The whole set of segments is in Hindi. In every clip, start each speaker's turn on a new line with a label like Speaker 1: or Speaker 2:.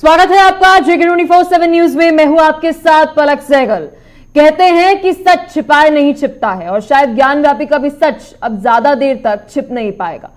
Speaker 1: स्वागत है आपका जेके 24/7 न्यूज में। मैं हूं आपके साथ पलक सहगल। कहते हैं कि सच छिपाए नहीं छिपता है और शायद ज्ञानव्यापी का भी सच अब ज्यादा देर तक छिप नहीं पाएगा।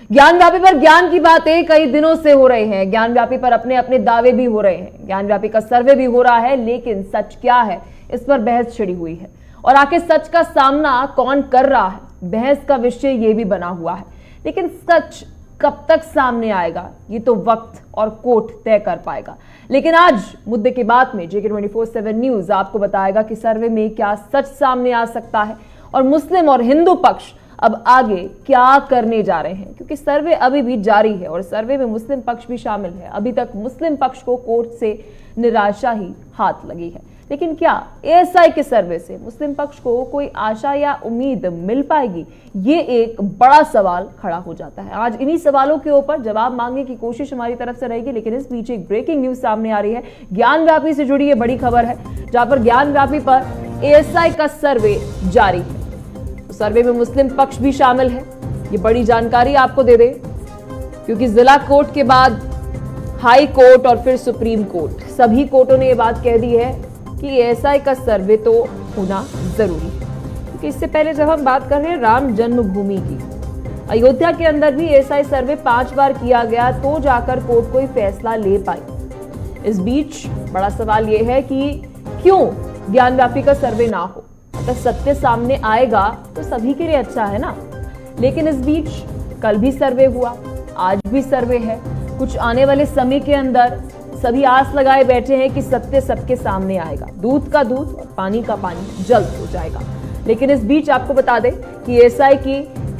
Speaker 1: ज्ञानव्यापी पर ज्ञान की बातें कई दिनों से हो रही हैं। ज्ञानव्यापी पर अपने अपने दावे भी हो रहे हैं। ज्ञानव्यापी का सर्वे भी हो रहा है, लेकिन सच क्या है इस पर बहस छिड़ी हुई है। और आखिर सच का सामना कौन कर रहा है, बहस का विषय ये भी बना हुआ है। लेकिन सच कब तक सामने आएगा ये तो वक्त और कोर्ट तय कर पाएगा। लेकिन आज मुद्दे की बात में जेके 24/7 न्यूज आपको बताएगा कि सर्वे में क्या सच सामने आ सकता है और मुस्लिम और हिंदू पक्ष अब आगे क्या करने जा रहे हैं, क्योंकि सर्वे अभी भी जारी है और सर्वे में मुस्लिम पक्ष भी शामिल है। अभी तक मुस्लिम पक्ष को कोर्ट से निराशा ही हाथ लगी है, लेकिन क्या एएसआई के सर्वे से मुस्लिम पक्ष को कोई आशा या उम्मीद मिल पाएगी, ये एक बड़ा सवाल खड़ा हो जाता है। आज इन्हीं सवालों के ऊपर जवाब मांगने की कोशिश हमारी तरफ से रहेगी, लेकिन इस बीच एक ब्रेकिंग न्यूज सामने आ रही है। ज्ञानव्यापी से जुड़ी ये बड़ी खबर है, जहां पर ज्ञानव्यापी पर एएसआई का सर्वे जारी है। सर्वे में मुस्लिम पक्ष भी शामिल है। ये बड़ी जानकारी आपको दे दे, क्योंकि जिला कोर्ट के बाद हाई कोर्ट और फिर सुप्रीम कोर्ट, सभी कोर्टों ने ये बात कह दी है कि एएसआई का सर्वे तो होना जरूरी है। क्योंकि इससे पहले जब हम बात कर रहे हैं राम जन्मभूमि की, अयोध्या के अंदर भी एएसआई सर्वे 5 बार किया गया तो जाकर कोर्ट कोई फैसला ले पाई। इस बीच बड़ा सवाल यह है कि क्यों ज्ञानव्यापी का सर्वे ना हो। अगर सत्य सामने आएगा तो सभी के लिए अच्छा है ना। लेकिन इस बीच कल भी सर्वे हुआ, आज भी सर्वे है। कुछ आने वाले समय के अंदर सभी आस लगाए बैठे हैं कि सत्य सबके सामने आएगा, दूध का दूध और पानी का पानी जल्द हो जाएगा। लेकिन इस बीच आपको बता दें कि एएसआई की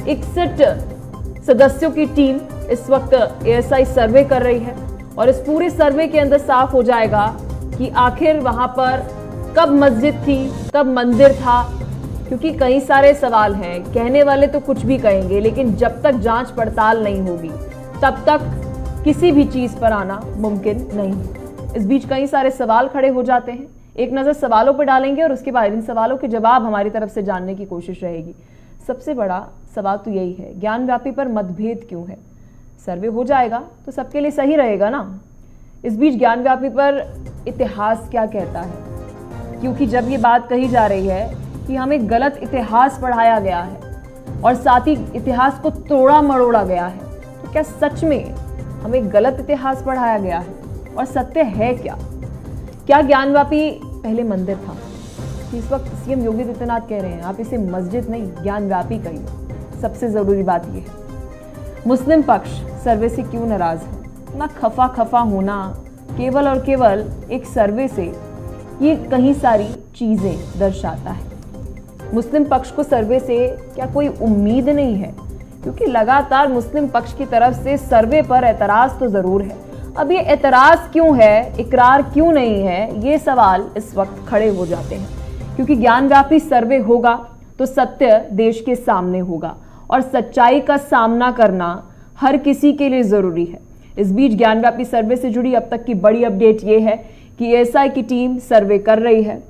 Speaker 1: 61 सदस्यों की टीम इस वक्त एएसआई सर्वे कर रही है और इस पूरे सर्वे के अंदर साफ हो जाएगा कि आखिर वहां पर कब मस्जिद थी, कब मंदिर था। क्योंकि कई सारे सवाल हैं, कहने वाले तो कुछ भी कहेंगे, लेकिन जब तक जांच पड़ताल नहीं होगी तब तक किसी भी चीज पर आना मुमकिन नहीं है। इस बीच कई सारे सवाल खड़े हो जाते हैं। एक नजर सवालों पर डालेंगे और उसके बाद इन सवालों के जवाब हमारी तरफ से जानने की कोशिश रहेगी। सबसे बड़ा सवाल तो यही है, ज्ञानव्यापी पर मतभेद क्यों है। सर्वे हो जाएगा तो सबके लिए सही रहेगा ना। इस बीच ज्ञानव्यापी पर इतिहास क्या कहता है, क्योंकि जब ये बात कही जा रही है कि हमें गलत इतिहास पढ़ाया गया है और साथ ही इतिहास को तोड़ा मरोड़ा गया है, तो क्या सच में हमें गलत इतिहास पढ़ाया गया है और सत्य है क्या? क्या ज्ञानव्यापी पहले मंदिर था? इस वक्त सीएम योगी आदित्यनाथ कह रहे हैं आप इसे मस्जिद नहीं ज्ञानव्यापी कहिए। सबसे जरूरी बात यह है, मुस्लिम पक्ष सर्वे से क्यों नाराज है? इतना खफा होना केवल और केवल एक सर्वे से ये कहीं सारी चीजें दर्शाता है। मुस्लिम पक्ष को सर्वे से क्या कोई उम्मीद नहीं है? क्योंकि लगातार मुस्लिम पक्ष की तरफ से सर्वे पर एतराज तो जरूर है। अब ये एतराज क्यों है, इकरार क्यों नहीं है, ये सवाल इस वक्त खड़े हो जाते हैं। क्योंकि ज्ञानव्यापी सर्वे होगा तो सत्य देश के सामने होगा और सच्चाई का सामना करना हर किसी के लिए जरूरी है। इस बीच ज्ञानव्यापी सर्वे से जुड़ी अब तक की बड़ी अपडेट ये है कि एएसआई की टीम सर्वे कर रही है।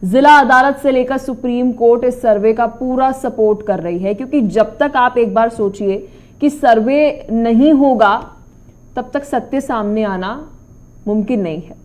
Speaker 1: जिला अदालत से लेकर सुप्रीम कोर्ट इस सर्वे का पूरा सपोर्ट कर रही है, क्योंकि जब तक आप एक बार सोचिए कि सर्वे नहीं होगा तब तक सत्य सामने आना मुमकिन नहीं है।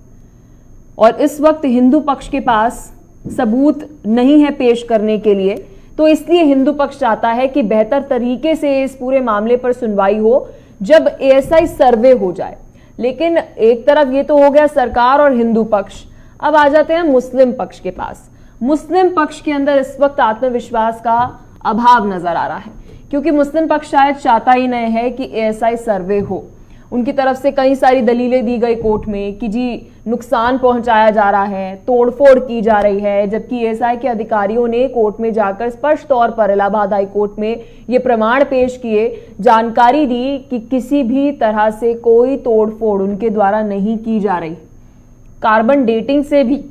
Speaker 1: और इस वक्त हिंदू पक्ष के पास सबूत नहीं है पेश करने के लिए, तो इसलिए हिंदू पक्ष चाहता है कि बेहतर तरीके से इस पूरे मामले पर सुनवाई हो जब एएसआई सर्वे हो जाए। लेकिन एक तरफ ये तो हो गया सरकार और हिंदू पक्ष, अब आ जाते हैं मुस्लिम पक्ष के पास। मुस्लिम पक्ष के अंदर इस वक्त आत्मविश्वास का अभाव नजर आ रहा है, क्योंकि मुस्लिम पक्ष शायद चाहता ही नहीं है कि एएसआई सर्वे हो। उनकी तरफ से कई सारी दलीलें दी गई कोर्ट में कि जी नुकसान पहुंचाया जा रहा है, तोड़फोड़ की जा रही है, जबकि एएसआई के अधिकारियों ने कोर्ट में जाकर स्पष्ट तौर पर इलाहाबाद हाई कोर्ट में ये प्रमाण पेश किए, जानकारी दी कि किसी भी तरह से कोई तोड़फोड़ उनके द्वारा नहीं की जा रही। कार्बन डेटिंग से भी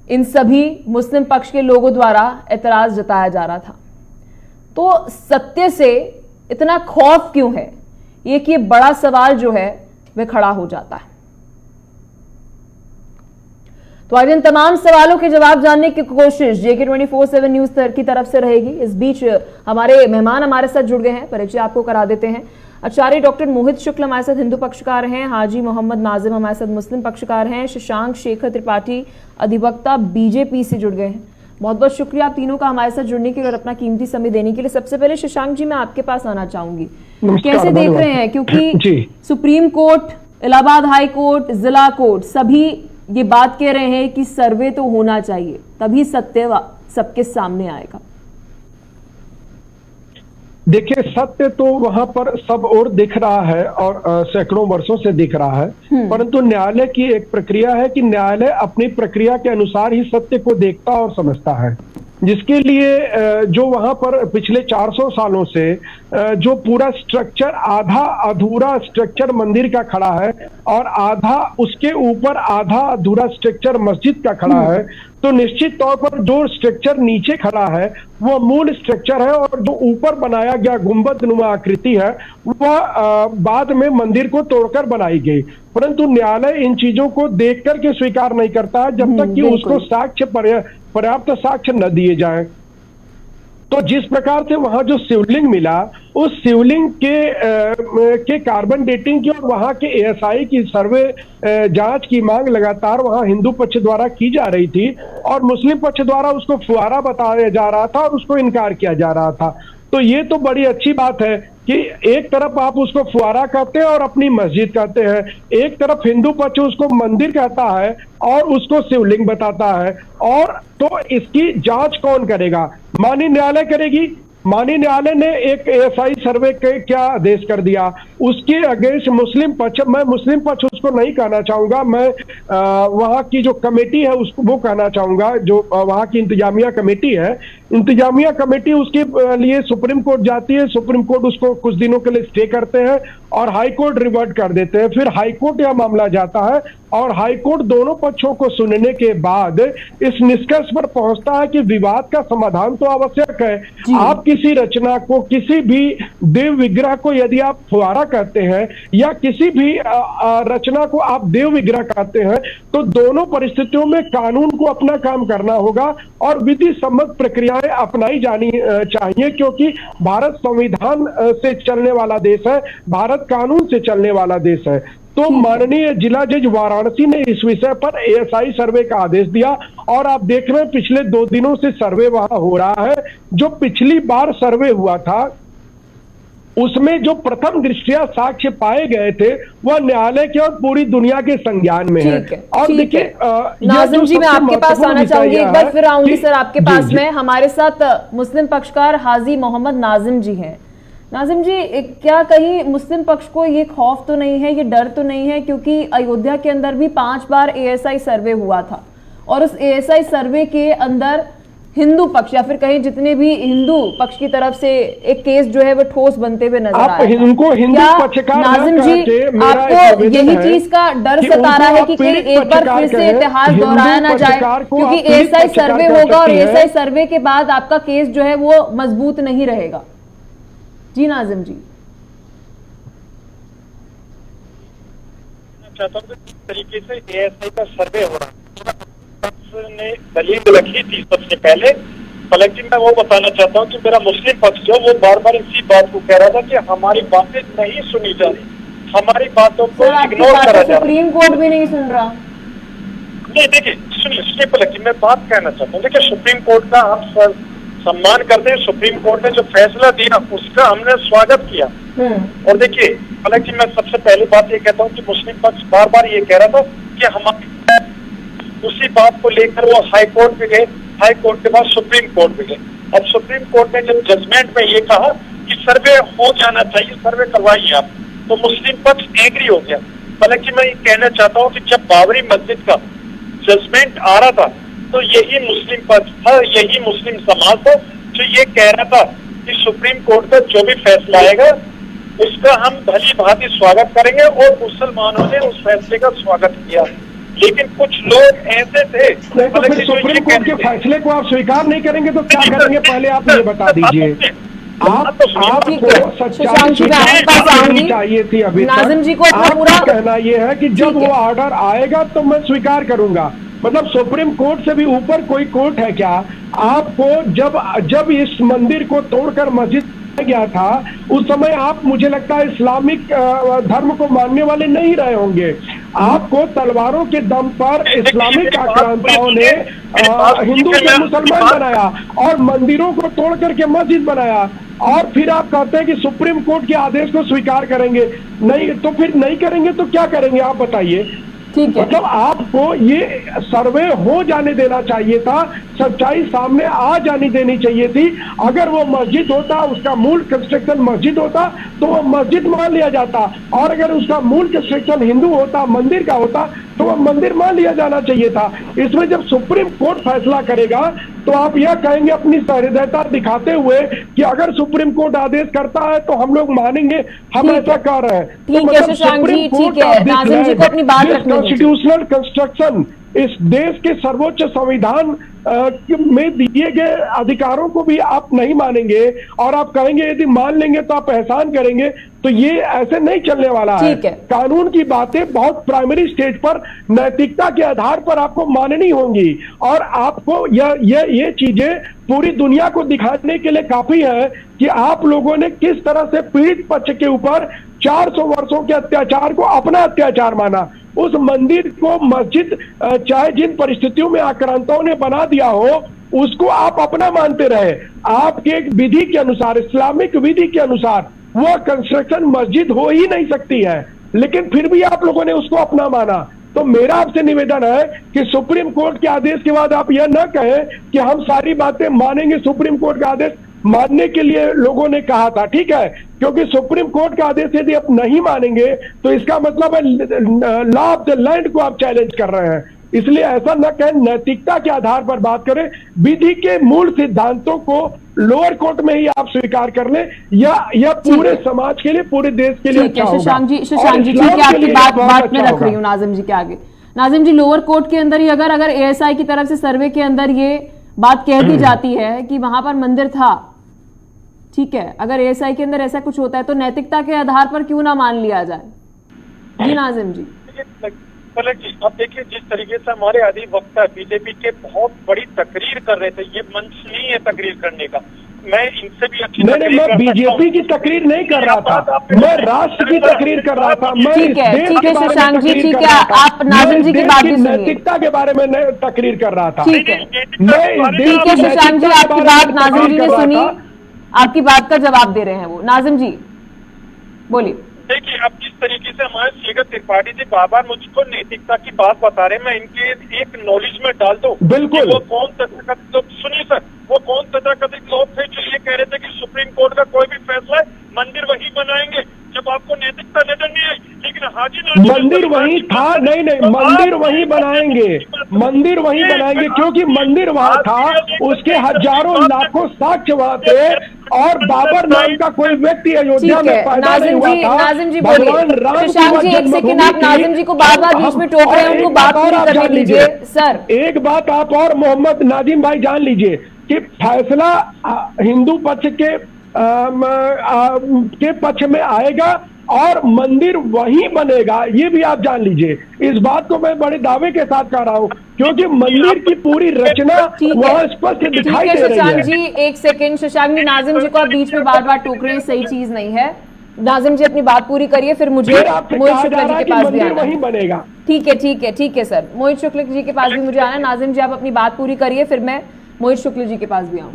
Speaker 1: इन सभी मुस्लिम पक्ष के लोगों द्वारा एतराज जताया जा रहा था। तो सत्य से इतना खौफ क्यों है, एक ये बड़ा सवाल जो है वह खड़ा हो जाता है। तो आज इन तमाम सवालों के जवाब जानने की कोशिश जेके 24/7 न्यूज की तरफ से रहेगी। इस बीच हमारे मेहमान हमारे साथ जुड़ गए हैं, परिचय आपको करा देते हैं। आचार्य डॉक्टर मोहित शुक्ल हमारे साथ हिंदू पक्षकार हैं, हाजी मोहम्मद नाजिम हमारे साथ मुस्लिम पक्षकार हैं, शशांक शेखर त्रिपाठी अधिवक्ता बीजेपी से जुड़ गए हैं। बहुत बहुत शुक्रिया आप तीनों का हमारे साथ जुड़ने के लिए और अपना कीमती समय देने के लिए। सबसे पहले शशांक जी मैं आपके पास आना चाहूंगी, कैसे देख रहे हैं, क्योंकि supreme court, Allahabad high court, जिला कोर्ट सभी ये बात कह रहे हैं कि सर्वे तो होना चाहिए, तभी सत्य सबके सामने आएगा।
Speaker 2: देखिए, सत्य तो वहां पर सब और दिख रहा है और सैकड़ों वर्षों से दिख रहा है, परंतु न्यायालय की एक प्रक्रिया है कि न्यायालय अपनी प्रक्रिया के अनुसार ही सत्य को देखता और समझता है, जिसके लिए जो वहां पर पिछले 400 सालों से जो पूरा स्ट्रक्चर, आधा अधूरा स्ट्रक्चर मंदिर का खड़ा है और आधा उसके ऊपर आधा अधूरा स्ट्रक्चर मस्जिद का खड़ा है, तो निश्चित तौर पर जो स्ट्रक्चर नीचे खड़ा है वो मूल स्ट्रक्चर है और जो ऊपर बनाया गया गुंबद नुमा आकृति है वह बाद में मंदिर को तोड़कर बनाई गई। परंतु न्यायालय इन चीजों को देख करके स्वीकार नहीं करता है जब तक कि उसको साक्ष्य, पर्याप्त साक्ष्य न दिए जाएं। तो जिस प्रकार से वहां जो शिवलिंग मिला, उस शिवलिंग के कार्बन डेटिंग की और वहां के एएसआई की सर्वे जांच की मांग लगातार वहां हिंदू पक्ष द्वारा की जा रही थी और मुस्लिम पक्ष द्वारा उसको फुआरा बताया जा रहा था और उसको इनकार किया जा रहा था। तो ये तो बड़ी अच्छी बात है कि एक तरफ आप उसको फुआरा कहते हैं और अपनी मस्जिद कहते हैं, एक तरफ हिंदू पक्ष उसको मंदिर कहता है और उसको शिवलिंग बताता है। और तो इसकी जांच कौन करेगा? माननीय न्यायालय करेगी। माननीय न्यायालय ने एक एएसआई सर्वे के क्या आदेश कर दिया, उसके अगेंस्ट मुस्लिम पक्ष, मैं मुस्लिम पक्ष उसको नहीं कहना चाहूंगा, मैं वहां की जो कमेटी है उसको वो कहना चाहूंगा, जो वहां की इंतजामिया कमेटी है। इंतजामिया कमेटी उसके लिए सुप्रीम कोर्ट जाती है, सुप्रीम कोर्ट उसको कुछ दिनों के लिए स्टे करते हैं और हाई कोर्ट रिवर्ट कर देते हैं। फिर हाई कोर्ट यह मामला जाता है और हाई कोर्ट दोनों पक्षों को सुनने के बाद इस निष्कर्ष पर पहुंचता है कि विवाद का समाधान तो आवश्यक है। आप किसी रचना को, किसी भी देव विग्रह को यदि आप फुआरा कहते हैं या किसी भी रचना को आप देव विग्रह कहते हैं, तो दोनों परिस्थितियों में कानून को अपना काम करना होगा और विधि सम्मत प्रक्रियाएं अपनाई जानी चाहिए, क्योंकि भारत संविधान से चलने वाला देश है, भारत कानून से चलने वाला देश है। तो माननीय जिला जज वाराणसी ने इस विषय पर एएसआई सर्वे का आदेश दिया और आप देख रहे हैं पिछले 2 दिनों से सर्वे वहां हो रहा है। जो पिछली बार सर्वे हुआ था उसमें जो प्रथम दृष्टया साक्ष्य पाए गए थे वह न्यायालय के और पूरी दुनिया के संज्ञान में है। और देखिए
Speaker 1: नाजिम जी, मैं आपके पास आना चाहूंगी, एक बार फिर आऊंगी सर आपके पास में। हमारे साथ मुस्लिम पक्षकार हाजी मोहम्मद नाजिम जी हैं। नाजिम जी, क्या कहीं मुस्लिम पक्ष को ये खौफ तो नहीं है, ये डर तो नहीं है, क्योंकि अयोध्या के अंदर भी 5 बार एएसआई सर्वे हुआ था और उस एएसआई सर्वे के अंदर हिंदू पक्ष या फिर कहीं जितने भी हिंदू पक्ष की तरफ से एक केस जो है वो ठोस बनते हुए नजर आया। नाजिम जी, आपको यही चीज का डर सता रहा है कि कहीं एक बार फिर से इतिहास दोहराया ना जाए, क्योंकि एएसआई सर्वे होगा और एएसआई सर्वे के बाद आपका केस जो है वो मजबूत नहीं रहेगा। जी नाजिम जी,
Speaker 3: चाहता हूँ कि तरीके से एएसआई का सर्वे हो रहा ने दलील रखी थी सबसे पहले। हालांकि मैं वो बताना चाहता हूँ कि मेरा मुस्लिम पक्ष जो वो बार बार इसी बात को कह रहा था कि हमारी बातें नहीं सुनी जा रही, हमारी बातों को इग्नोर करा जा रहा।
Speaker 1: सुप्रीम कोर्ट भी नहीं सुन रहा।
Speaker 3: नहीं, देखिए सुनिए, मैं बात कहना चाहता हूँ, देखिए सुप्रीम कोर्ट का हम सम्मान करते हैं। सुप्रीम कोर्ट ने जो फैसला दिया उसका हमने स्वागत किया। और देखिए, हालांकि मैं सबसे पहली बात ये कहता हूँ कि मुस्लिम पक्ष बार बार ये कह रहा था कि हम उसी बात को लेकर वो हाई कोर्ट पे गए, हाई कोर्ट के बाद सुप्रीम कोर्ट पे गए। अब सुप्रीम कोर्ट ने जब जजमेंट में ये कहा कि सर्वे हो जाना चाहिए, सर्वे करवाइए आप, तो मुस्लिम पक्ष एग्री हो गया। हालांकि मैं ये कहना चाहता हूँ कि जब बाबरी मस्जिद का जजमेंट आ रहा था तो यही मुस्लिम पक्ष था, यही मुस्लिम समाज था जो ये कह रहा था कि सुप्रीम कोर्ट का जो भी फैसला आएगा उसका हम भली भांति स्वागत करेंगे, और मुसलमानों ने उस फैसले का स्वागत किया। लेकिन कुछ लोग ऐसे थे,
Speaker 2: तो फिर सुप्रीम कोर्ट के फैसले को आप स्वीकार नहीं करेंगे तो क्या करेंगे, पहले आप ये बता दीजिए। आपको सच्चाई स्वीकार चाहिए थी अभी तक। आपका कहना यह है कि जब वो ऑर्डर आएगा तो मैं स्वीकार करूंगा, मतलब सुप्रीम कोर्ट से भी ऊपर कोई कोर्ट है क्या? आपको जब इस मंदिर को तोड़कर मस्जिद गया था, उस समय आप, मुझे लगता है, इस्लामिक धर्म को मानने वाले नहीं रहे होंगे। आपको तलवारों के दम पर इस्लामिक आक्रांताओं ने हिंदू को मुसलमान बनाया और मंदिरों को तोड़ करके मस्जिद बनाया, और फिर आप कहते हैं कि सुप्रीम कोर्ट के आदेश को स्वीकार करेंगे। नहीं तो फिर नहीं करेंगे तो क्या करेंगे आप बताइए।
Speaker 1: ठीक है,
Speaker 2: मतलब आपको ये सर्वे हो जाने देना चाहिए था, सच्चाई सामने आ जानी देनी चाहिए थी। अगर वो मस्जिद होता, उसका मूल कंस्ट्रक्शन मस्जिद होता, तो वो मस्जिद मान लिया जाता, और अगर उसका मूल कंस्ट्रक्शन हिंदू होता, मंदिर का होता, तो वह मंदिर मान लिया जाना चाहिए था। इसमें जब सुप्रीम कोर्ट फैसला करेगा तो आप यह कहेंगे अपनी सहृदयता दिखाते हुए कि अगर सुप्रीम कोर्ट आदेश करता है तो हम लोग मानेंगे, हम ऐसा कर रहे हैं।
Speaker 1: ठीक है शशांक जी, ठीक है, नाज़िम जी को अपनी बात रखनी है।
Speaker 2: कॉन्स्टिट्यूशनल कंस्ट्रक्शन, इस देश के सर्वोच्च संविधान में दिए गए अधिकारों को भी आप नहीं मानेंगे, और आप कहेंगे यदि मान लेंगे तो आप एहसान करेंगे, तो ये ऐसे नहीं चलने वाला है। कानून की बातें बहुत प्राइमरी स्टेज पर नैतिकता के आधार पर आपको माननी होंगी, और आपको ये चीजें पूरी दुनिया को दिखाने के लिए काफी है कि आप लोगों ने किस तरह से पीड़ित पक्ष के ऊपर 400 वर्षों के अत्याचार को अपना अत्याचार माना। उस मंदिर को मस्जिद चाहे जिन परिस्थितियों में आक्रांताओं ने बना दिया हो, उसको आप अपना मानते रहे। आपके एक विधि के अनुसार, इस्लामिक विधि के अनुसार वो कंस्ट्रक्शन मस्जिद हो ही नहीं सकती है, लेकिन फिर भी आप लोगों ने उसको अपना माना। तो मेरा आपसे निवेदन है कि सुप्रीम कोर्ट के आदेश के बाद आप यह न कहें कि हम सारी बातें मानेंगे। सुप्रीम कोर्ट का आदेश मानने के लिए लोगों ने कहा था, ठीक है, क्योंकि सुप्रीम कोर्ट का आदेश यदि आप नहीं मानेंगे तो इसका मतलब है लॉ ऑफ द लैंड को आप चैलेंज कर रहे हैं। इसलिए ऐसा न कहें, नैतिकता के आधार पर बात करें, विधि के मूल सिद्धांतों को लोअर कोर्ट में ही आप स्वीकार कर लें, या पूरे समाज के लिए, पूरे देश के लिए अच्छा होगा।
Speaker 1: शशांक जी ठीक है, आपकी बात में रख रही हूँ नाज़िम जी के आगे। नाज़िम जी, लोअर कोर्ट के अंदर ही अगर एएसआई की तरफ से सर्वे के अंदर ये बात कह दी जाती है कि वहां पर मंदिर था, ठीक है, अगर एएसआई के अंदर ऐसा कुछ होता है तो नैतिकता के आधार पर क्यों ना मान लिया जाए? जी नाज़िम जी।
Speaker 3: अब देखिए, जिस तरीके से हमारे अधिवक्ता बीजेपी के बहुत बड़ी तकरीर कर रहे थे, ये मंच नहीं है तकरीर करने का। मैं इनसे भी अच्छी
Speaker 2: मैं बीजेपी की तकरीर नहीं कर रहा था, मैं राष्ट्र की तकरीर कर रहा था।
Speaker 1: ठीक है शशांक जी, ठीक है, आप नाज़िम जी की बात भी सुनिए।
Speaker 2: नैतिकता के बारे में तकरीर कर रहा था।
Speaker 1: ठीक है शशांक जी, आपकी बात नाज़िम जी ने सुनी, आपकी बात का जवाब दे रहे हैं वो। नाज़िम जी बोलिए।
Speaker 3: देखिए, अब जिस तरीके से हमारे श्रीगत त्रिपाठी जी बार बार मुझको नैतिकता की बात बता रहे हैं, मैं इनके एक नॉलेज में डाल दूं।
Speaker 2: बिल्कुल।
Speaker 3: वो कौन तथाकथित लोग, सुनिए सर, वो कौन तथाकथित लोग थे जो ये कह रहे थे कि सुप्रीम कोर्ट का कोई भी फैसला है मंदिर वही बनाएंगे, जब आपको नैतिकता नजर नहीं आई। लेकिन हाजी
Speaker 2: मंदिर वही था, नहीं मंदिर वही बनाएंगे, मंदिर वही बनाएंगे, क्योंकि मंदिर वहां था, उसके हजारों लाखों साक्ष्य वहां थे, और बाबर नाम का कोई व्यक्ति अयोध्या में पैदा नहीं हुआ था।
Speaker 1: नाज़िम जी बोलिए। शशांक जी एक सेकंड, आप नाज़िम जी को बार बार बीच में टोक रहे हैं, उनको बात पूरी करने दीजिए सर।
Speaker 2: एक बात आप और मोहम्मद नाजिम भाई जान लीजिए कि फैसला हिंदू पक्ष के पक्ष में आएगा और मंदिर वहीं बनेगा, ये भी आप जान लीजिए। इस बात को मैं बड़े दावे के साथ कह रहा हूँ, क्योंकि मंदिर की पूरी रचना वहाँ स्पष्ट दिखाई दे रही है।
Speaker 1: शशांक जी एक सेकंड, शशांक जी नाज़िम जी को आप बीच में बार बार टोक रहे हैं, सही चीज नहीं है। नाज़िम जी अपनी बात पूरी करिए, फिर मुझे मोहित शुक्ला जी के पास भी आना
Speaker 2: वहीं बनेगा।
Speaker 1: ठीक है सर, मोहित शुक्ला जी के पास भी मुझे आना। नाज़िम जी आप अपनी बात पूरी करिए, फिर मैं मोहित शुक्ला जी के पास भी आऊँ।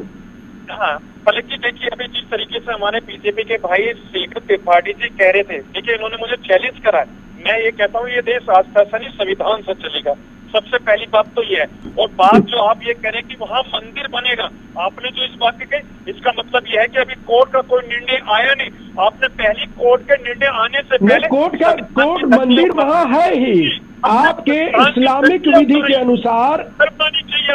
Speaker 3: हाँ, पलक जी देखिए, अभी जिस तरीके से हमारे बीजेपी के भाई श्रीगत त्रिपाठी जी कह रहे थे, देखिए इन्होंने मुझे चैलेंज करा है। मैं ये कहता हूँ ये देश आस्था से नहीं संविधान से चलेगा, सबसे पहली बात तो ये है। और बात जो आप ये कह रहे हैं कि वहाँ मंदिर बनेगा, आपने जो इस बात की कही, इसका मतलब ये है कि अभी कोर्ट का कोई निर्णय आया नहीं। आपने पहली कोर्ट के निर्णय आने से पहले
Speaker 2: कोर्ट मंदिर वहाँ है ही। आपके इस्लामिक विधि के अनुसार,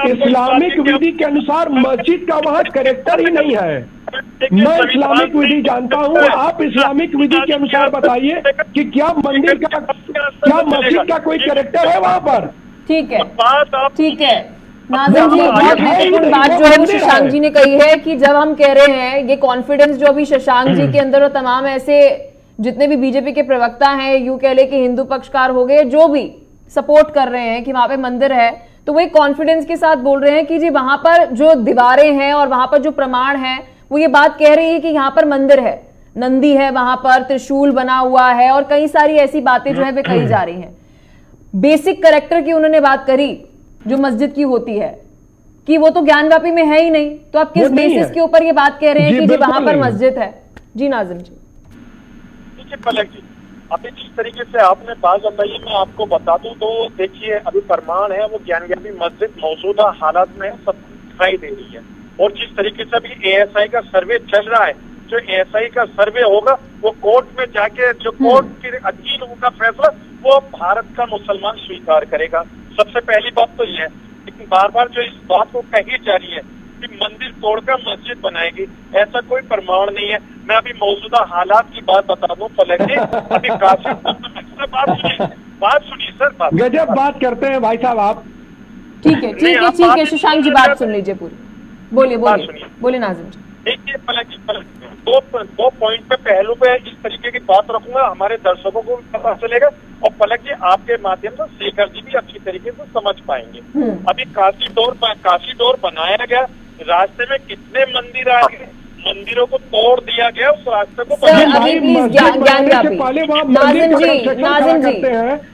Speaker 2: इस्लामिक विधि के अनुसार मस्जिद का वहाँ कैरेक्टर ही नहीं है। मैं इस्लामिक विधि जानता हूँ, आप इस्लामिक विधि के अनुसार बताइए कि क्या मंदिर का, क्या मस्जिद का कोई कैरेक्टर है वहाँ पर?
Speaker 1: ठीक है नाज़िम जी, बहुत महत्वपूर्ण बात जो है शशांक जी ने कही है कि जब हम कह रहे हैं ये कॉन्फिडेंस जो अभी शशांक जी के अंदर और तमाम ऐसे जितने भी बीजेपी के प्रवक्ता हैं, यूं कह ले कि हिंदू पक्षकार हो गए, जो भी सपोर्ट कर रहे हैं कि वहां पे मंदिर है, तो वही कॉन्फिडेंस के साथ बोल रहे हैं कि जी वहां पर जो दीवारें हैं और वहां पर जो प्रमाण है वो ये बात कह रही है कि यहाँ पर मंदिर है, नंदी है, वहां पर त्रिशूल बना हुआ है और कई सारी ऐसी बातें जो है वे कही जा रही हैं। बेसिक कैरेक्टर की उन्होंने बात करी जो मस्जिद की होती है कि वो तो ज्ञानव्यापी में है ही नहीं, तो आप किस बेसिस के ऊपर ये बात कह रहे हैं कि जी वहां पर मस्जिद है? जी नाजिम जी।
Speaker 3: देखिए पलक जी, अभी जिस तरीके से आपने बात बताई मैं आपको बता दूं तो देखिए अभी प्रमाण है वो ज्ञानव्यापी मस्जिद मौजूदा हालात में सब दिखाई दे रही है। और जिस तरीके से अभी ASI का सर्वे चल रहा है, जो ASI का सर्वे होगा वो कोर्ट में जाके जो कोर्ट के अधीन होगा फैसला वो भारत का मुसलमान स्वीकार करेगा। सबसे पहली बात तो ये है, लेकिन बार बार जो इस बात को कही जा रही है कि मंदिर तोड़कर मस्जिद बनाएगी, ऐसा कोई प्रमाण नहीं है। मैं अभी मौजूदा हालात की बात बता दूं पलक जी, अभी काफी बात सुनिए सर,
Speaker 2: गजब बात करते हैं भाई साहब आप।
Speaker 1: ठीक है शशांक जी बात सुन लीजिए पूरी, बोलिए बोलिए नाजिम जी।
Speaker 3: देखिए पलक जी, दो पॉइंट पे पहलू पे इस तरीके की बात रखूंगा, हमारे दर्शकों को भी पता चलेगा और पलक जी आपके माध्यम से शेखर जी भी अच्छी तरीके से समझ पाएंगे। अभी काशी डोर बनाया गया, रास्ते में कितने मंदिर आ गए, मंदिरों को तोड़ दिया गया, उस रास्ते को
Speaker 1: अभी प्लीज ज्ञानव्यापी नाजिम जी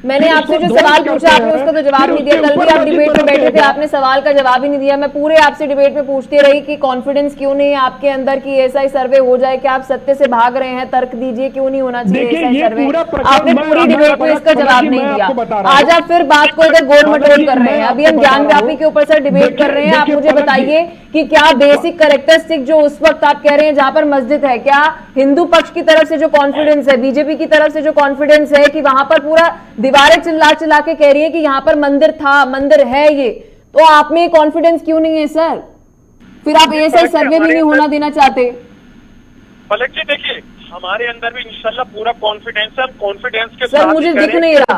Speaker 1: मैंने आपसे जो सवाल पूछा आपने उसका तो जवाब नहीं दिया। कल भी आप डिबेट में बैठे थे, आपने सवाल का जवाब ही नहीं दिया। मैं पूरे आपसे डिबेट में पूछती रही कि कॉन्फिडेंस क्यों नहीं है आपके अंदर कि ऐसा ही सर्वे हो जाए, कि आप सत्य से भाग रहे हैं, तर्क दीजिए क्यों नहीं होना चाहिए ऐसा सर्वे। आपने पूरी डिबेट में इसका जवाब नहीं दिया। आज आप फिर बात को इधर गोल मटोल कर रहे हैं। अभी हम ज्ञानव्यापी के ऊपर सर डिबेट कर रहे हैं। आप मुझे बताइए कि क्या बेसिक कैरेक्टरिस्टिक जो उस वक्त आप कह रहे हैं जहां पर मस्जिद है, क्या हिंदू पक्ष की तरफ से जो कॉन्फिडेंस है, बीजेपी की तरफ से जो कॉन्फिडेंस है कि वहां पर पूरा दीवारें चिल्ला के कह रही है कि यहां पर मंदिर था, मंदिर है ये, तो आप में कॉन्फिडेंस क्यों नहीं है सर? फिर आप ऐसा सर्वे भी नहीं होना देना चाहते?
Speaker 3: पलक जी देखिए हमारे अंदर भी इंशाल्लाह पूरा कॉन्फिडेंस है, हम कॉन्फिडेंस के
Speaker 1: सर मुझे दिख नहीं रहा।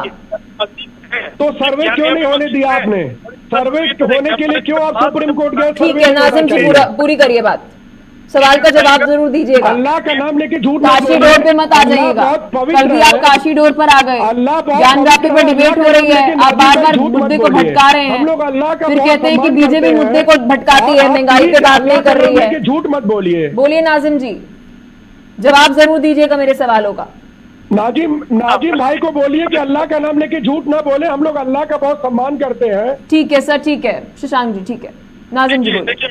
Speaker 2: तो सर्वे क्यों नहीं होने दिया आपने? सर्वे होने के लिए क्यों आप सुप्रीम कोर्ट गए?
Speaker 1: ठीक है नाजिम जी पूरी करिए बात, सवाल का जवाब जरूर दीजिएगा।
Speaker 2: अल्लाह का नाम लेके झूठ
Speaker 1: काशी डोर पे मत आ जाइएगा। कल भी आप काशी डोर पर आ गए, ज्ञानव्यापी पर डिबेट हो रही है, आप बार बार मुद्दे को भटका रहे हैं। फिर कहते हैं कि बीजेपी मुद्दे को भटकाती है, महंगाई पे बात नहीं कर रही है।
Speaker 2: झूठ मत बोलिए।
Speaker 1: बोलिए नाजिम जी, जवाब जरूर दीजिएगा मेरे सवालों का।
Speaker 2: नाजिम भाई को बोलिए कि अल्लाह का नाम लेके झूठ ना बोले, हम लोग अल्लाह का बहुत सम्मान करते हैं।
Speaker 1: ठीक है सर, ठीक है शशांक जी, ठीक है नाजिम जी।
Speaker 3: देखिए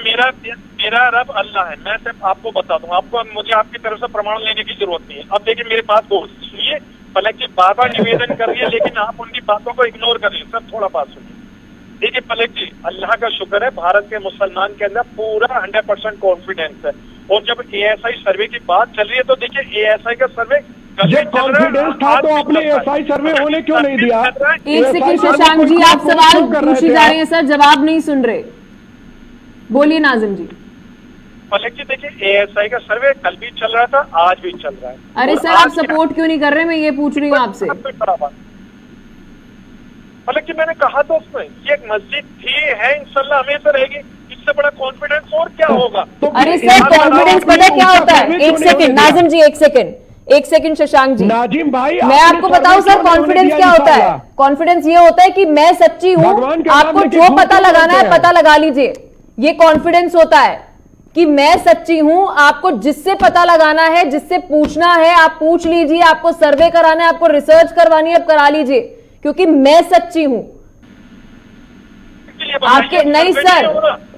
Speaker 3: मेरा रब अल्लाह है, मैं सिर्फ आपको बता दूं, आपको मुझे आपकी तरफ से प्रमाण लेने की जरूरत नहीं है। अब देखिए मेरे पास सुनिए, पलक जी बार बार निवेदन कर रही है लेकिन आप उनकी बातों को इग्नोर कर रही है। सर थोड़ा बात सुनिए। देखिए पलक जी, अल्लाह का शुक्र है भारत के मुसलमान के अंदर पूरा 100% कॉन्फिडेंस है। और जब ASI सर्वे की बात चल रही है तो देखिए ASI का सर्वे
Speaker 2: जब कॉन्फिडेंस था तो आपने ASI सर्वे होने क्यों नहीं दिया?
Speaker 1: एक सेकंड शशांक जी, आप सवाल पूछी जा रहे हैं सर, जवाब नहीं सुन रहे। बोलिए नाजिम जी।
Speaker 3: पलक जी देखिए ASI का सर्वे कल भी चल रहा था, आज भी चल रहा है।
Speaker 1: अरे सर आप सपोर्ट क्यों नहीं कर रहे? मैं ये पूछ रही हूँ आपसे।
Speaker 3: पलक जी मैंने कहा तो उसमें ये एक मस्जिद थी, है, इंशाल्लाह हमेशा रहेगी। इससे बड़ा कॉन्फिडेंस और क्या होगा?
Speaker 1: अरे सर कॉन्फिडेंस पता क्या होता है? एक सेकंड नाजिम जी, एक सेकंड शशांक जी।
Speaker 2: नाजिम भाई
Speaker 1: मैं आपको बताऊं सर कॉन्फिडेंस क्या होता है। कॉन्फिडेंस ये होता है कि मैं सच्ची हूँ, आपको जो पता लगाना है पता लगा लीजिए। ये कॉन्फिडेंस होता है कि मैं सच्ची हूं, आपको जिससे पता लगाना है, जिससे पूछना है आप पूछ लीजिए, आपको सर्वे कराना है, आपको रिसर्च करवानी है आप करा लीजिए, क्योंकि मैं सच्ची हूं। आपके नहीं सर,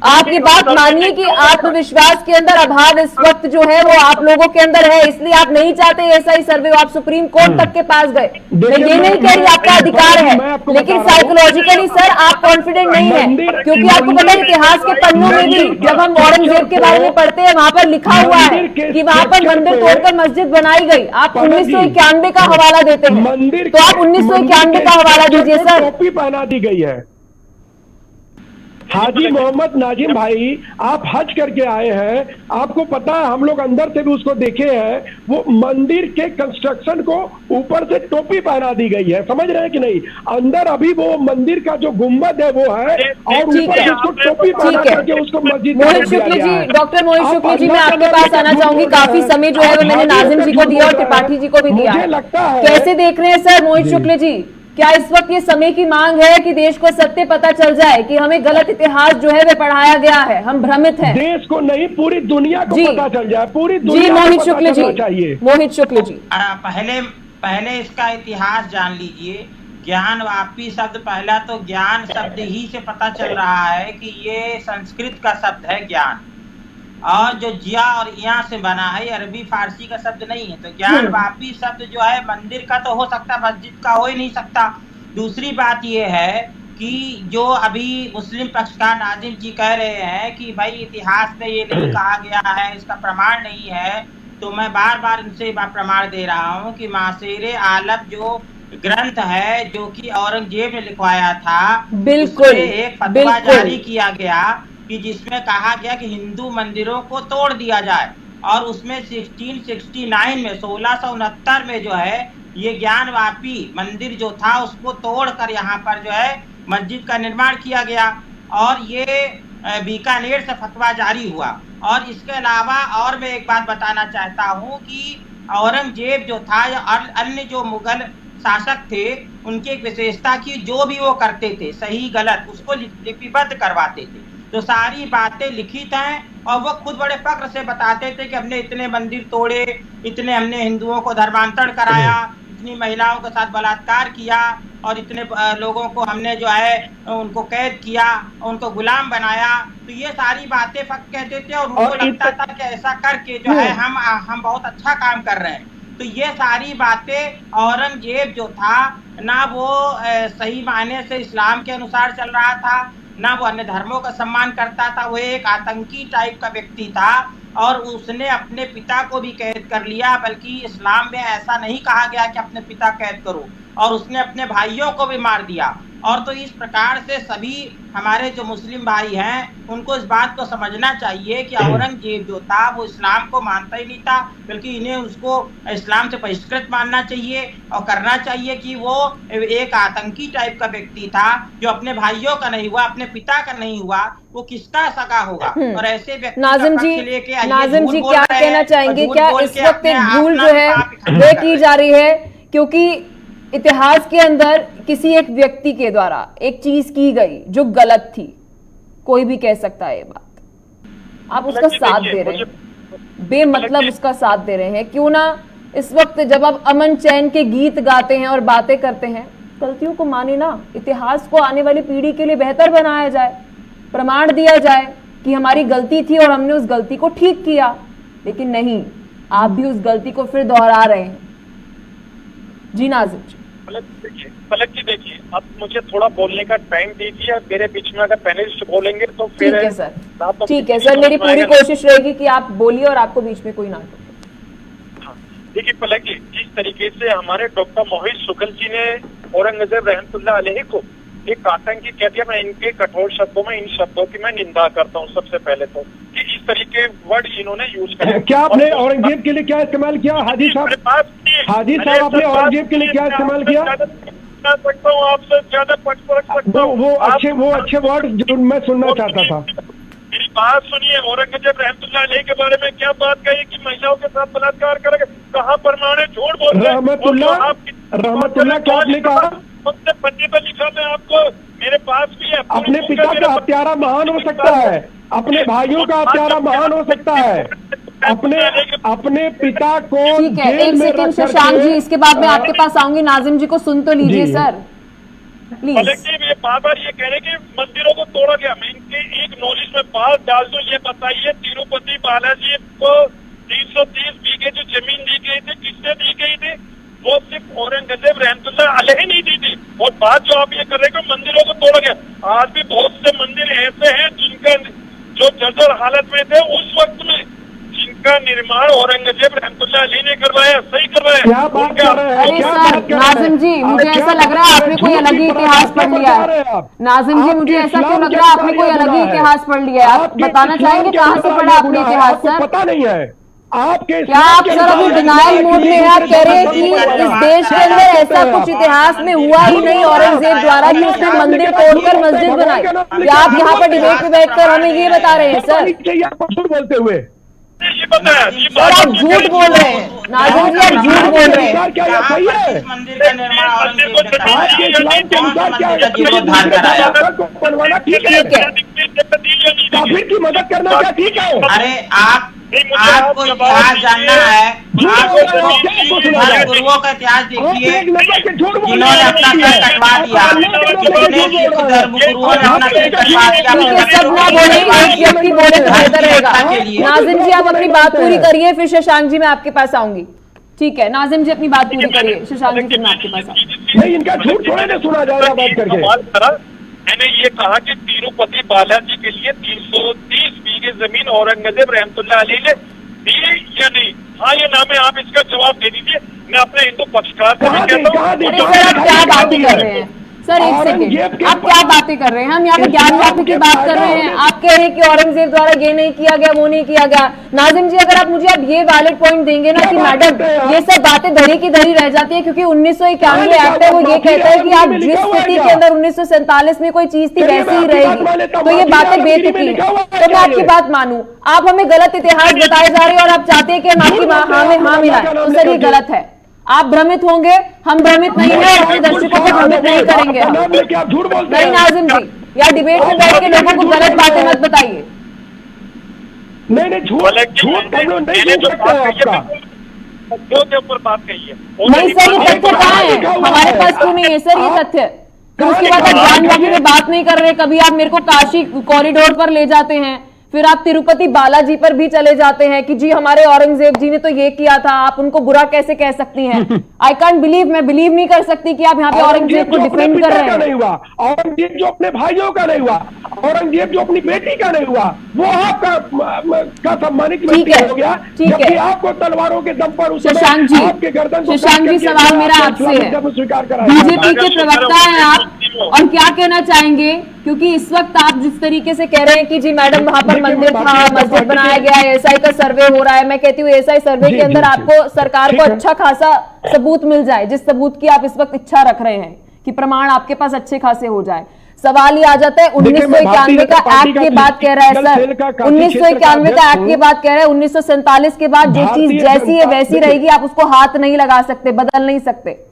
Speaker 1: आप ये बात मानिए कि आत्मविश्वास के अंदर अभाव इस वक्त जो है वो आप लोगों के अंदर है, इसलिए आप नहीं चाहते ऐसा ही सर्वे। आप सुप्रीम कोर्ट तक के पास गए। मैं ये नहीं कह रही आपका अधिकार है, लेकिन साइकोलॉजिकली सर आप कॉन्फिडेंट नहीं है, क्योंकि आपको पता है इतिहास के पन्नों में भी जब हम औरंगजेब के बारे में पढ़ते हैं वहां पर लिखा हुआ है कि वहां पर मंदिर तोड़कर मस्जिद बनाई गई। आप 1991 का हवाला देते हैं, तो आप 1991 का हवाला दीजिए सर।
Speaker 2: टोपी पहना दी गई है। हाजी मोहम्मद नाजिम भाई, आप हज करके आए हैं, आपको पता है, हम लोग अंदर से भी उसको देखे हैं, वो मंदिर के कंस्ट्रक्शन को ऊपर से टोपी पहना दी गई है, समझ रहे हैं कि नहीं? अंदर अभी वो मंदिर का जो गुम्बद है वो है और ऊपर से उसको टोपी पहना करके उसको मस्जिद।
Speaker 1: मोहित शुक्ल जी, डॉक्टर मोहित शुक्ल जी, मैं आपके पास आना चाहूंगी। काफी समय जो है वो मैंने नाजिम जी को दिया और त्रिपाठी जी को भी दिया।
Speaker 2: मुझे लगता है
Speaker 1: कैसे देख रहे हैं सर मोहित शुक्ल जी? क्या इस वक्त ये समय की मांग है कि देश को सत्य पता चल जाए कि हमें गलत इतिहास जो है वह पढ़ाया गया है, हम भ्रमित हैं?
Speaker 2: देश को नहीं, पूरी दुनिया को
Speaker 1: जी।
Speaker 2: पता चल जाए, पूरी
Speaker 1: जी
Speaker 2: दुनिया
Speaker 1: मोहित
Speaker 2: को पता
Speaker 1: शुक्ल जी,
Speaker 2: चलना चाहिए।
Speaker 1: मोहित शुक्ल जी।
Speaker 4: पहले इसका इतिहास जान लीजिए। ज्ञानवापी शब्द, पहला तो ज्ञान शब्द ही से पता चल रहा है कि ये संस्कृत का शब्द है ज्ञान, और जो जिया और इया से बना है, अरबी फारसी का शब्द नहीं है। तो ज्ञानवापी शब्द जो है मंदिर का तो हो सकता, मस्जिद का हो ही नहीं सकता। दूसरी बात ये है कि जो अभी मुस्लिम पक्षकार नाजिम जी कह रहे हैं कि भाई इतिहास में ये नहीं कहा गया है, इसका प्रमाण नहीं है, तो मैं बार बार इनसे प्रमाण दे रहा हूँ कि मासेरे आलम जो ग्रंथ है जो कि औरंगजेब ने लिखवाया था,
Speaker 1: बिल्कुल
Speaker 4: एक फतवा जारी किया गया कि जिसमें कहा गया कि हिंदू मंदिरों को तोड़ दिया जाए, और उसमें 1669 में 1669 में जो है ये ज्ञानवापी मंदिर जो था उसको तोड़कर यहाँ पर जो है मस्जिद का निर्माण किया गया, और ये बीकानेर से फतवा जारी हुआ। और इसके अलावा और मैं एक बात बताना चाहता हूँ कि औरंगजेब जो था या अन्य जो मुगल शासक थे, उनकी एक विशेषता की जो भी वो करते थे सही गलत उसको लिपिबद्ध करवाते थे। तो सारी बातें लिखित हैं, और वो खुद बड़े फक्र से बताते थे कि हमने इतने मंदिर तोड़े, इतने हमने हिंदुओं को धर्मांतरण कराया, इतनी महिलाओं के साथ बलात्कार किया, और इतने लोगों को हमने जो है उनको कैद किया, उनको गुलाम बनाया। तो ये सारी बातें फक्त कहते थे, और उनको लगता था कि ऐसा करके जो है हम बहुत अच्छा काम कर रहे हैं। तो ये सारी बातें औरंगजेब जो था ना वो सही मायने से इस्लाम के अनुसार चल रहा था, ना वो अन्य धर्मों का सम्मान करता था, वो एक आतंकी टाइप का व्यक्ति था, और उसने अपने पिता को भी कैद कर लिया। बल्कि इस्लाम में ऐसा नहीं कहा गया कि अपने पिता कैद करो, और उसने अपने भाइयों को भी मार दिया। और तो इस प्रकार से सभी हमारे जो मुस्लिम भाई हैं उनको इस बात को समझना चाहिए कि औरंगजेब जो था वो इस्लाम को मानता ही नहीं था, बल्कि इन्हें उसको इस्लाम से बहिष्कृत मानना चाहिए, और करना चाहिए कि वो एक आतंकी टाइप का व्यक्ति था जो अपने भाइयों का नहीं हुआ, अपने पिता का नहीं हुआ, वो किसका सगा होगा। और ऐसे व्यक्ति
Speaker 1: नाजिम जी क्या कहना चाहेंगे? क्या इस वक्त एक भूल जो है वह की जा रही है, क्योंकि इतिहास के अंदर किसी एक व्यक्ति के द्वारा एक चीज की गई जो गलत थी, कोई भी कह सकता है ये बात, आप उसका साथ दे रहे हैं, बेमतलब उसका साथ दे रहे हैं। क्यों ना इस वक्त जब आप अमन चैन के गीत गाते हैं और बातें करते हैं, गलतियों को माने ना, इतिहास को आने वाली पीढ़ी के लिए बेहतर बनाया जाए, प्रमाण दिया जाए कि हमारी गलती थी और हमने उस गलती को ठीक किया। लेकिन नहीं, आप भी उस गलती को फिर दोहरा रहे हैं। जी नाजिम जी।
Speaker 3: पलक जी देखिए, अब मुझे थोड़ा बोलने का टाइम दीजिए, मेरे बीच में अगर पैनलिस्ट बोलेंगे तो फिर
Speaker 1: ठीक है सर, ठीक है सर, मेरी पूरी कोशिश रहेगी कि आप बोलिए और आपको बीच में कोई ना टोके।
Speaker 3: देखिए पलक जी, जिस तरीके से हमारे डॉक्टर मोहित शुक्ल जी ने औरंगजेब रहमतुल्लाह अलैहि को एक आतंकी कह दिया, मैं इनके कठोर शब्दों में इन शब्दों की मैं निंदा करता हूँ। सबसे पहले तो कि इस तरीके वर्ड इन्होंने यूज करे।
Speaker 2: क्या आपने औरंगजेब के लिए क्या इस्तेमाल किया हाजी साहब? हाजी साहब आपने औरंगजेब के लिए क्या इस्तेमाल किया?
Speaker 3: सकता हूँ आपसे ज्यादा पढ़ सकता हूँ।
Speaker 2: वो अच्छे वर्ड जो मैं सुनना चाहता था।
Speaker 3: मेरी बात सुनिए, औरंगजेब रहमतुल्लाह अलैहि के बारे में क्या बात कही कि महिलाओं के साथ बलात्कार करेंगे? कहाँ प्रमाण है? झूठ बोल रहे हैं।
Speaker 2: रहमतुल्लाह क्या आपने कहा?
Speaker 3: पन्ने पर लिखा मैं आपको, मेरे पास भी है।
Speaker 2: अपने पिता का हत्यारा महान हो सकता है, अपने भाइयों का हत्यारा महान हो सकता है, अपने पिता को
Speaker 1: ठीक है, एक सेकंड शशांक जी, इसके बाद मैं आपके पास आऊंगी। नाजिम जी को सुन तो लीजिए सर प्लीज।
Speaker 3: ये बार बार ये कह रहे कि मंदिरों को तोड़ा गया। मैं इनके एक नॉलेज में बात डाल दूं, ये बताइए तिरुपति बालाजी को 330 बीघे जो जमीन दी गई थी किसने दी गई थी? वो सिर्फ औरंगजेब रहमतुल्लाह अलैहि नहीं दी थी। और बात जो आप ये कर रहे हैं मंदिरों को तोड़ा गया, आज भी बहुत से मंदिर ऐसे हैं जिनका जो जर्जर हालत में थे उस वक्त में, जिनका निर्माण औरंगजेब रहमतुल्लाह अलैहि ने करवाया, सही करवाया।
Speaker 2: क्या बात कर रहे हैं?
Speaker 1: अरे सर नाजिम जी, मुझे ऐसा लग रहा है आपने कोई अलग ही इतिहास पढ़ लिया है। नाजिम जी, मुझे ऐसा क्यों लग रहा है आपने कोई अलग ही इतिहास पढ़ लिया है? आप बताना चाहेंगे कहाँ से पढ़ा आपने इतिहास सर?
Speaker 2: पता नहीं है आपके?
Speaker 1: क्या आप सर अभी डिनाइल मूड में हैं? आप कह रहे हैं कि इस देश के अंदर ऐसा कुछ इतिहास में हुआ ही नहीं औरंगजेब द्वारा कि उसने मंदिर तोड़कर मस्जिद बनाई? क्या आप यहाँ पर डिबेट में बैठकर हमें ये बता रहे हैं सर?
Speaker 2: बोलते हुए
Speaker 3: ये बताया
Speaker 1: और आप झूठ बोल रहे हैं नाज़िम जी, आप झूठ बोल रहे हैं।
Speaker 2: क्या यह सही है?
Speaker 4: मंदिर का निर्माण औरंगजेब ने
Speaker 2: आज
Speaker 4: कराया।
Speaker 2: के इस्लाम के
Speaker 4: कौन सा
Speaker 2: अनुसार क्या
Speaker 4: मंदिर का
Speaker 2: है?
Speaker 4: जीर्णोद्धार कराया?
Speaker 2: को बनवाना ठीक है?
Speaker 1: ठीक है।
Speaker 2: काफिर की मदद करना क्या ठीक है?
Speaker 4: अरे आपको इतिहास जानना है, आप धर्म गुरुओं का इतिहास देखिए, जिन्होंने अपना सर कटवा दिया, कितने सिख धर्म गुरुओं ने अपना सर कटवा दिया।
Speaker 1: ठीक है, सब ना बोले, एक व्यक्ति बोले तो बेहतर रहेगा। नाज़िम जी आप अपनी बात पूरी करिए, फिर शशांक जी मैं आपके पास आऊंगी। ठीक है नाज़िम जी अपनी बात पूरी करिए, शशांक जी फिर मैं आपके पास आऊंगी।
Speaker 2: नहीं, इनका झूठ थोड़े ना सुना जाएगा बैठ करके।
Speaker 3: सवाल करा, मैंने ये कहा कि तिरुपति बालाजी के लिए 330 बीघे जमीन औरंगजेब रहमतुल्लाह अलैह ने दी या नहीं? हाँ ये नाम है, आप इसका जवाब दे दीजिए। मैं अपने हिंदू पक्षकार से भी कहता हूँ।
Speaker 1: अरे सर आप क्या बातें कर रहे हैं सर, एक सेकंड, आप क्या बातें कर रहे हैं? हम यहाँ पे ज्ञान व्यापी की बात कर रहे हैं, आप कह रहे हैं कि औरंगजेब द्वारा ये नहीं किया गया, वो नहीं किया गया। नाज़िम जी अगर आप मुझे अब ये वैलिड पॉइंट देंगे ना कि मैडम ये सब बातें धरी की धरी रह जाती है, क्योंकि 1991 एक्ट है वो ये कहता है कि आप जिस स्थिति के अंदर 1947 में कोई चीज थी वैसी ही रहेगी, तो ये बातें बेतुकी है। तो मैं आपकी बात मानूं, आप हमें गलत इतिहास बताए जा रहे हैं और आप चाहते हैं कि हम आपकी हाँ में हाँ मिलाएं, तो सर ये गलत है। आप भ्रमित होंगे, हम भ्रमित नहीं है, अपने दर्शकों को भ्रमित नहीं करेंगे हम। नहीं नाज़िम जी, या डिबेट में बैठ के लोगों को गलत बातें मत बताइए।
Speaker 2: नहीं झूठ हम लोग नहीं सुन सकते आपका।
Speaker 3: के ऊपर बात कही है
Speaker 1: नहीं सर, ये तथ्य कहाँ है? हमारे पास क्यों नहीं है सर ये तथ्य? तो उसके बाद आप ज्ञान व्यापी में बात नहीं कर रहे, कभी आप मेरे को काशी कॉरिडोर पर ले जाते हैं, फिर आप तिरुपति बालाजी पर भी चले जाते हैं कि जी हमारे औरंगजेब जी ने तो ये किया था, आप उनको बुरा कैसे कह सकती हैं? आई कांट बिलीव, मैं बिलीव नहीं कर सकती कि आप यहाँ पे औरंगजेब को डिफेंड कर रहे हैं।
Speaker 2: नहीं हुआ औरंगजेब जो अपने भाइयों का नहीं हुआ, औरंगजेब जो अपनी बेटी का नहीं हुआ, वो आपका सम्मानित व्यक्ति हो गया, जबकि आपको तलवारों के दम पर
Speaker 1: शशांक जी,
Speaker 2: आपके गर्दन को
Speaker 1: शशांक जी सवाल मेरा आपसे है,
Speaker 2: स्वीकार करा।
Speaker 1: बीजेपी के प्रवक्ता हैं आप, और क्या कहना चाहेंगे? क्योंकि इस वक्त आप जिस तरीके से कह रहे हैं कि जी मैडम वहां पर मंदिर था, मस्जिद बनाया गया है, एसआई का सर्वे हो रहा है, मैं कहती हूँ एसआई सर्वे के अंदर आपको सरकार को अच्छा खासा सबूत मिल जाए, जिस सबूत की आप इस वक्त इच्छा रख रहे हैं कि प्रमाण आपके पास अच्छे खासे हो जाए। सवाल ये आ जाता है 1991 का एक्ट के बाद कह रहा है सर, 1991 का एक्ट के बाद कह रहा है 1947 के बाद जो चीज जैसी है वैसी रहेगी, आप उसको हाथ नहीं लगा सकते, बदल नहीं सकते।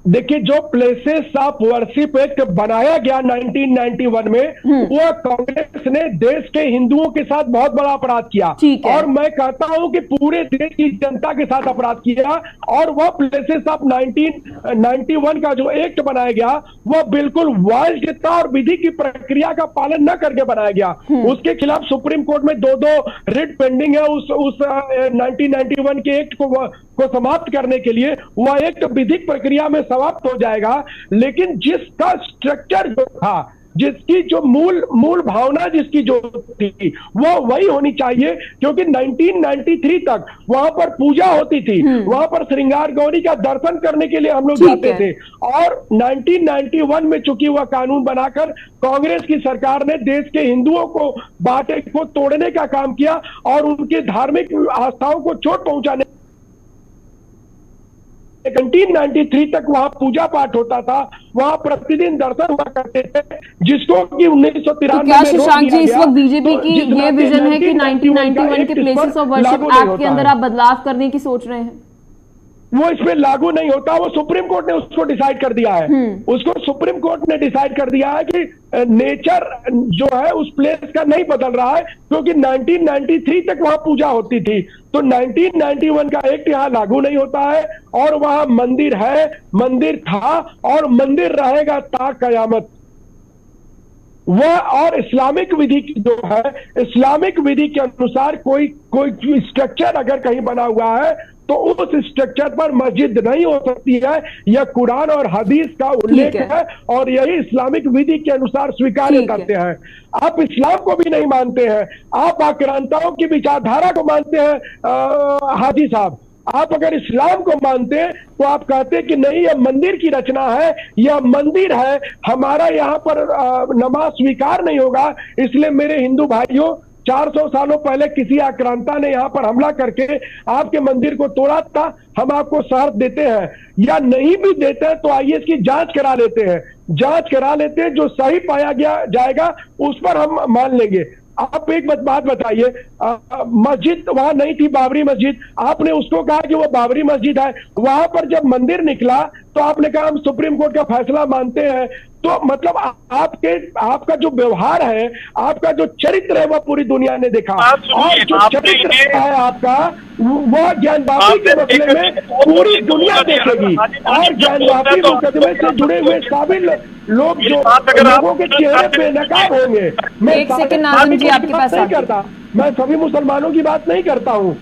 Speaker 2: देखिए जो प्लेसेस ऑफ वर्शिप एक्ट बनाया गया 1991 में, वो कांग्रेस ने देश के हिंदुओं के साथ बहुत बड़ा अपराध किया, और मैं कहता हूं कि पूरे देश की जनता के साथ अपराध किया। और वह प्लेसेस ऑफ 1991 का जो एक्ट बनाया गया वो बिल्कुल वाइल्ड था और विधि की प्रक्रिया का पालन न करके बनाया गया। उसके खिलाफ सुप्रीम कोर्ट में दो रिट पेंडिंग है उस 1991 के एक्ट को समाप्त करने के लिए। वह एक्ट विधिक प्रक्रिया में समाप्त हो जाएगा, लेकिन जिसका स्ट्रक्चर जो था, जिसकी जो मूल भावना जिसकी जो थी वो वही होनी चाहिए, क्योंकि 1993 तक वहां पर पूजा होती थी, वहां पर श्रृंगार गौरी का दर्शन करने के लिए हम लोग जाते थे। और 1991 में चूंकि वह कानून बनाकर कांग्रेस की सरकार ने देश के हिंदुओं को बांटे को तोड़ने का काम किया और उनके धार्मिक आस्थाओं को चोट पहुंचाने 1993 तक वहां पूजा पाठ होता था, वहां प्रतिदिन दर्शन हुआ करते थे, जिसको कि 1993
Speaker 1: क्या शशांक जी इस वक्त बीजेपी की ये विजन है कि 1991 के प्लेसेस ऑफ वर्शिप एक्ट के अंदर आप बदलाव करने की सोच रहे हैं?
Speaker 2: वो इसमें लागू नहीं होता, वो सुप्रीम कोर्ट ने उसको डिसाइड कर दिया है। उसको सुप्रीम कोर्ट ने डिसाइड कर दिया है कि नेचर जो है उस प्लेस का नहीं बदल रहा है, क्योंकि 1993 तक वहां पूजा होती थी, तो 1991 का एक्ट यहाँ लागू नहीं होता है। और वहां मंदिर है, मंदिर था और मंदिर रहेगा ता कयामत। वह और इस्लामिक विधि की जो है, इस्लामिक विधि के अनुसार कोई स्ट्रक्चर अगर कहीं बना हुआ है तो उस स्ट्रक्चर पर मस्जिद नहीं हो सकती है। यह कुरान और हदीस का उल्लेख है और यही इस्लामिक विधि के अनुसार स्वीकार करते हैं। आप इस्लाम को भी नहीं मानते हैं, आप आक्रांताओं की विचारधारा को मानते हैं। हाजी साहब, आप अगर इस्लाम को मानते हैं तो आप कहते हैं कि नहीं यह मंदिर की रचना है, यह मंदिर है, हमारा यहाँ पर नमाज स्वीकार नहीं होगा। इसलिए मेरे हिंदू भाइयों, 400 सालों पहले किसी आक्रांता ने यहाँ पर हमला करके आपके मंदिर को तोड़ा था। हम आपको शर्त देते हैं, या नहीं भी देते हैं तो आइए इसकी जांच करा लेते हैं, जांच करा लेते हैं, जो सही पाया गया जाएगा उस पर हम मान लेंगे। आप एक बात बताइए, मस्जिद वहां नहीं थी, बाबरी मस्जिद, आपने उसको कहा कि वो बाबरी मस्जिद है। वहां पर जब मंदिर निकला तो आपने कहा हम सुप्रीम कोर्ट का फैसला मानते हैं। तो मतलब आपका जो व्यवहार है, आपका जो चरित्र है, वह पूरी दुनिया ने देखा। और जो चरित्र है आपका, वह ज्ञानवापी के मसले में पूरी दुनिया देखेगी। और ज्ञानवापी मुकदमे से जुड़े हुए काबिल लोग जो लोगों के चेहरे पे नकाब होंगे। मैं
Speaker 1: एक सेकंड नाज़िम जी आपके पास
Speaker 2: नहीं करता, मैं सभी मुसलमानों की बात नहीं करता हूं,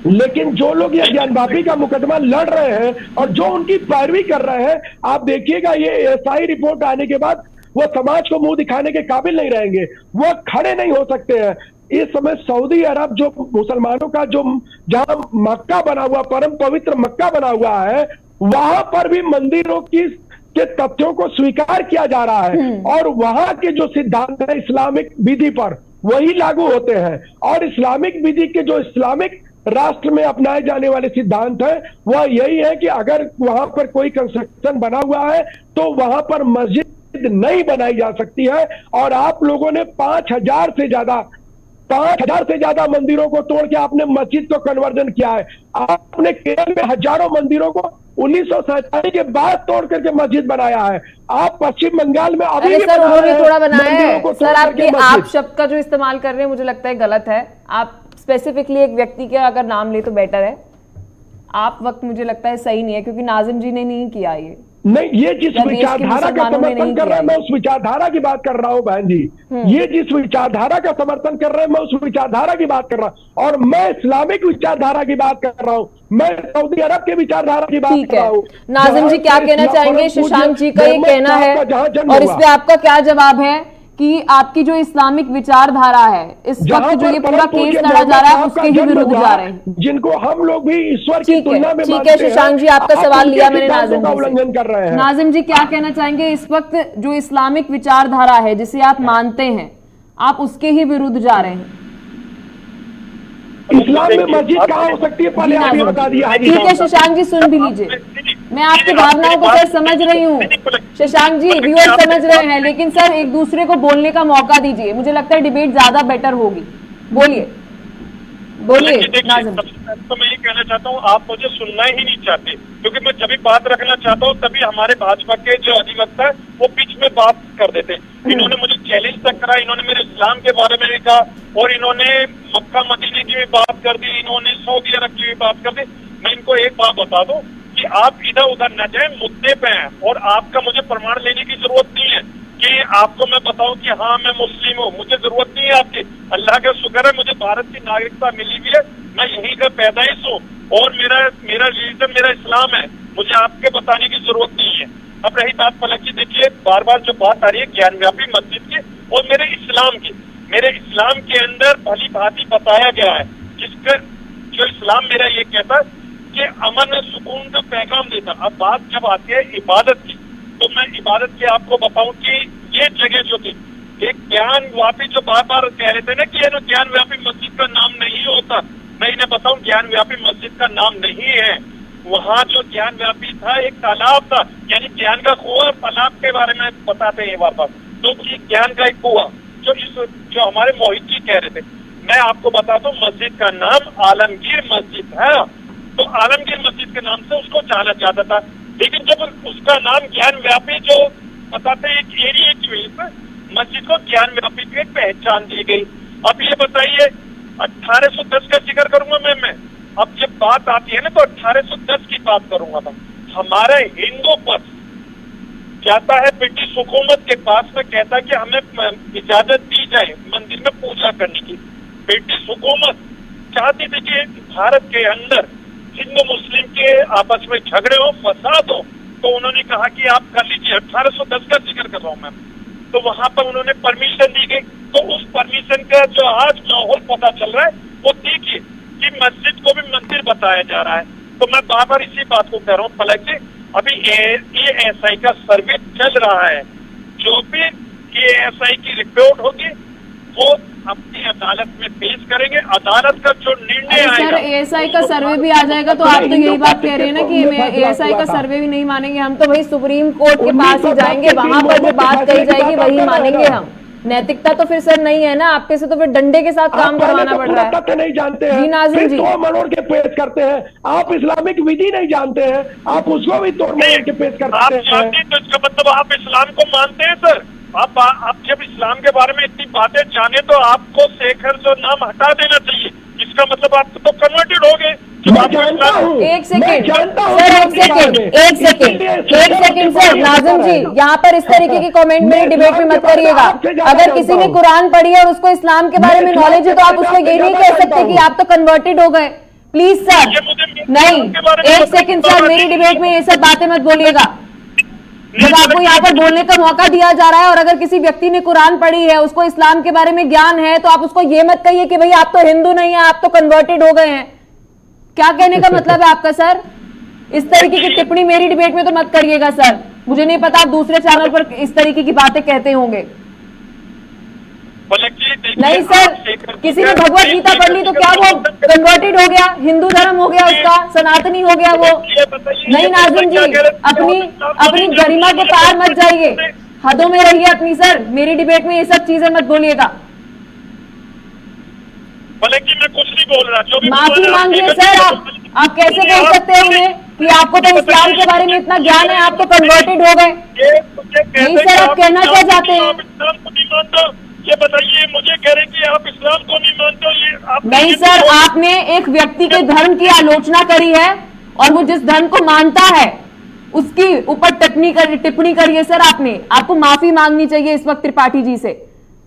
Speaker 2: लेकिन जो लोग ये ज्ञानवापी का मुकदमा लड़ रहे हैं और जो उनकी पैरवी कर रहे हैं, आप देखिएगा ये एसआई रिपोर्ट आने के बाद वो समाज को मुंह दिखाने के काबिल नहीं रहेंगे, वो खड़े नहीं हो सकते हैं। इस समय सऊदी अरब जो मुसलमानों का जो जहां मक्का बना हुआ, परम पवित्र मक्का बना हुआ है, वहां पर भी मंदिरों के तथ्यों को स्वीकार किया जा रहा है और वहां के जो सिद्धांत है इस्लामिक विधि पर वही लागू होते हैं। और इस्लामिक विधि के जो इस्लामिक राष्ट्र में अपनाए जाने वाले सिद्धांत है वह यही है कि अगर वहां पर कोई कंस्ट्रक्शन बना हुआ है तो वहां पर मस्जिद नहीं बनाई जा सकती है। और आप लोगों ने 5,000 से ज्यादा मंदिरों को तोड़ के आपने मस्जिद को कन्वर्जन किया है। आपने केरल में हजारों मंदिरों को 1947 के बाद तोड़ करके मस्जिद बनाया है। आप पश्चिम बंगाल में अभी भी
Speaker 1: सर उन्होंने थोड़ा बनाया है। सर आप शब्द का जो इस्तेमाल कर रहे हैं मुझे लगता है गलत है। आप स्पेसिफिकली एक व्यक्ति के अगर नाम ले तो बेटर है। आप वक्त मुझे लगता है सही नहीं है, क्योंकि नाजिम जी ने नहीं किया ये।
Speaker 2: नहीं, ये जिस विचारधारा का समर्थन कर रहे हैं मैं उस विचारधारा की बात कर रहा हूँ बहन जी। ये जिस विचारधारा का समर्थन कर रहे हैं मैं उस विचारधारा की बात कर रहा हूँ, और मैं इस्लामिक विचारधारा की बात कर रहा हूँ, मैं सऊदी अरब के विचारधारा की बात कर रहा हूँ।
Speaker 1: नाजिम जी क्या कहना चाहेंगे? शशांक जी का ये कहना है और इस पे आपका क्या जवाब है कि आपकी जो इस्लामिक विचारधारा है, इस वक्त जो ये पूरा केस लड़ा जा रहा है उसके ही विरुद्ध जा रहे हैं,
Speaker 2: जिनको हम लोग भी ईश्वर की तुलना में
Speaker 1: ठीक है शशांक जी, आपका सवाल लिया मैंने नाजिम जी
Speaker 2: उल्लंघन कर रहे हैं।
Speaker 1: नाजिम जी क्या कहना चाहेंगे? इस वक्त जो इस्लामिक विचारधारा है जिसे आप मानते हैं, आप उसके ही विरुद्ध जा रहे हैं।
Speaker 2: इस्लाम में मस्जिद कहाँ हो सकती है, पहले आप ये बता दिया।
Speaker 1: ठीक है शशांक जी, सुन भी लीजिए, मैं आपकी भावनाओं को सर समझ रही हूँ। शशांक जी व्यूअर समझ रहे हैं, लेकिन सर एक दूसरे को बोलने का मौका दीजिए। मुझे लगता है डिबेट ज्यादा बेटर होगी। बोलिए नाज़िम।
Speaker 3: तो मैं ये कहना चाहता हूँ, आप मुझे सुनना ही नहीं चाहते, क्योंकि मैं जब भी बात रखना चाहता हूँ तभी हमारे भाजपा के जो अधिवक्ता है वो बीच में बात कर देते। इन्होंने मुझे चैलेंज तक करा, इन्होंने मेरे इस्लाम के बारे में भी कहा और इन्होंने मक्का मदीने की भी बात कर दी, इन्होंने सऊदी अरब की भी बात कर दी। मैं इनको एक बात बता दूं कि आप इधर उधर न जाए, मुद्दे पे हैं और आपका मुझे प्रमाण लेने की जरूरत नहीं है कि आपको मैं बताऊं कि हाँ मैं मुस्लिम हूँ। मुझे जरूरत नहीं है आपकी, अल्लाह का शुक्र है मुझे भारत की नागरिकता मिली हुई है, मैं यहीं का पैदाइश हूँ और मेरा रिलीजन मेरा इस्लाम है, मुझे आपके बताने की जरूरत नहीं है। अब रही बात पलक जी, देखिए बार बार जो बात आ रही है ज्ञानव्यापी मस्जिद की और मेरे इस्लाम की, मेरे इस्लाम के अंदर भली भांति बताया गया है जिसका जो इस्लाम मेरा ये कहता है कि अमन सुकून का पैगाम देता। अब बात जब आती है इबादत की, तो मैं इबादत की आपको बताऊं कि ये जगह जो थी, एक ज्ञानव्यापी जो बार बार कह रहे थे ना कि ज्ञानव्यापी मस्जिद का नाम नहीं होता, मैं इन्हें बताऊं ज्ञानव्यापी मस्जिद का नाम नहीं है। वहाँ जो ज्ञानव्यापी था एक तालाब था, यानी ज्ञान का कुआं, तालाब के बारे में बताते हैं बार बार, तो ज्ञान का एक कुआं जो हमारे मोहित जी कह रहे थे। मैं आपको बता दूं मस्जिद का नाम आलमगीर मस्जिद है, तो आलमगीर मस्जिद के नाम से उसको जाना जाता था। लेकिन जब उसका नाम ज्ञानव्यापी जो बताते हैं एक एरिया की वजह से मस्जिद को ज्ञानव्यापी की एक पहचान दी गई। अब ये बताइए 1810 का जिक्र करूंगा मैं अब जब बात आती है ना तो 1810 की बात करूंगा मैं। हमारे हिंदू पक्ष जाता है ब्रिटिश हुकूमत के पास में, कहता है कि हमें इजाजत दी जाए मंदिर में पूजा करने की। ब्रिटिश हुकूमत चाहती थी कि भारत के अंदर हिंदू मुस्लिम के आपस में झगड़े हो, फसाद हो, तो उन्होंने कहा कि आप कर लीजिए। 1810 का जिक्र कर रहा हूं मैं। तो वहां पर उन्होंने परमिशन दी गई। तो उस परमिशन का जो आज माहौल पता चल रहा है वो देखिए कि मस्जिद को भी मंदिर बताया जा रहा है। तो मैं बार बार इसी बात को कह रहा हूँ पलक जी, अभी ASI का सर्वे चल रहा है, जो भी ASI की रिपोर्ट होगी वो अपनी अदालत में पेश करेंगे। अदालत का जो निर्णय आएगा,
Speaker 1: ASI का सर्वे भी आ जाएगा तो आप तो यही बात कह रहे हैं ना कि ASI का सर्वे भी नहीं मानेंगे हम, तो भाई सुप्रीम कोर्ट के पास ही जाएंगे, वहां पर जो बात कही जाएगी वही मानेंगे हम। नैतिकता तो फिर सर नहीं है ना आपके से, तो फिर डंडे के साथ काम करवाना पड़ रहा है।
Speaker 2: तथ्य नहीं जानते हैं,
Speaker 1: जी नाज़िम जी,
Speaker 2: तोड़ मरोड़ के पेश करते हैं। आप इस्लामिक विधि नहीं जानते हैं, आप उसको भी तोड़ मरोड़ के पेश
Speaker 3: आप
Speaker 2: करते हैं।
Speaker 3: जानते हैं तो इसका मतलब आप इस्लाम को मानते हैं सर। आप जब इस्लाम के बारे में इतनी बातें जाने तो आपको शेखर जो नाम हटा देना चाहिए। इसका मतलब आप तो कन्वर्टेड हो गए।
Speaker 2: मैं जानता हूं,
Speaker 1: एक सेकेंड
Speaker 2: मैं जानता हूं
Speaker 1: सर,
Speaker 2: आपके बारे में।
Speaker 1: एक सेकेंड सर, नाज़िम जी यहाँ पर इस तरीके के कमेंट में डिबेट में मत करिएगा। अगर किसी ने कुरान पढ़ी है और उसको इस्लाम के बारे में नॉलेज है तो आप उसको ये नहीं कह सकते कि आप तो कन्वर्टेड हो गए। प्लीज सर, नहीं, एक सेकेंड सर, मेरी डिबेट में ये सब बातें मत बोलिएगा। जब आपको यहाँ पर बोलने का मौका दिया जा रहा है और अगर किसी व्यक्ति ने कुरान पढ़ी है, उसको इस्लाम के बारे में ज्ञान है, तो आप उसको ये मत कहिए कि भाई आप तो हिंदू नहीं है, आप तो कन्वर्टेड हो गए हैं। क्या कहने का मतलब है आपका सर? इस तरीके की टिप्पणी मेरी डिबेट में तो मत करिएगा सर। मुझे नहीं पता आप दूसरे चैनल पर इस तरीके की बातें कहते होंगे। नहीं सर, किसी ने भगवत गीता पढ़ ली तो क्या वो कन्वर्टेड हो गया, हिंदू धर्म हो गया उसका, सनातनी हो गया वो? नहीं नाज़िम जी, अपनी गरिमा के पार मत जाइए, हदों में रहिए अपनी सर। मेरी डिबेट में ये सब चीजें मत बोलिएगा।
Speaker 3: कि मैं कुछ नहीं बोल रहा, जो भी
Speaker 1: माफी मांगिए सर। आप कैसे बोल सकते हैं उन्हें कि आपको तो इस्लाम के बारे में इतना ज्ञान है, आप तो कन्वर्टेड हो गए? नहीं सर, आप कहना क्या चाहते हैं?
Speaker 3: इस्लाम को नहीं मानते, ये बताइए। मुझे कह रहे कि आप इस्लाम को नहीं मानते, ये आप
Speaker 1: नहीं सर, आपने एक व्यक्ति के धर्म की आलोचना करी है और वो जिस धर्म को मानता है उसकी ऊपर टिप्पणी करी है सर आपने। आपको माफी मांगनी चाहिए इस वक्त त्रिपाठी जी से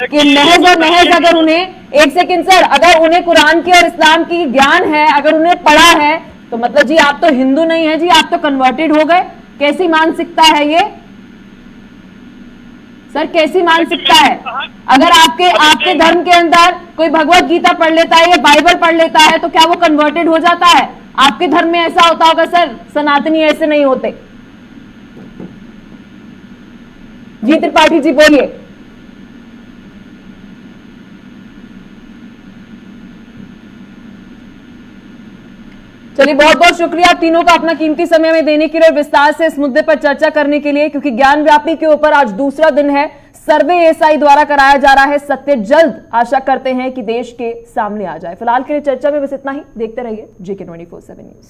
Speaker 1: कि महज और महज अगर उन्हें, एक सेकंड सर, अगर उन्हें कुरान की और इस्लाम की ज्ञान है, अगर उन्हें पढ़ा है, तो मतलब जी आप तो हिंदू नहीं है जी, आप तो कन्वर्टेड हो गए। कैसी मानसिकता है ये सर? कैसी मानसिकता है? अगर आपके धर्म के अंदर कोई भगवत गीता पढ़ लेता है या बाइबल पढ़ लेता है तो क्या वो कन्वर्टेड हो जाता है? आपके धर्म में ऐसा होता होगा सर, सनातनी ऐसे नहीं होते। जी त्रिपाठी जी बोलिए। चलिए, बहुत बहुत शुक्रिया आप तीनों का अपना कीमती समय में देने के लिए, विस्तार से इस मुद्दे पर चर्चा करने के लिए, क्योंकि ज्ञान व्यापी के ऊपर आज दूसरा दिन है। सर्वे एएसआई द्वारा कराया जा रहा है, सत्य जल्द आशा करते हैं कि देश के सामने आ जाए। फिलहाल के लिए चर्चा में बस इतना ही। देखते रहिए JK24/7 न्यूज।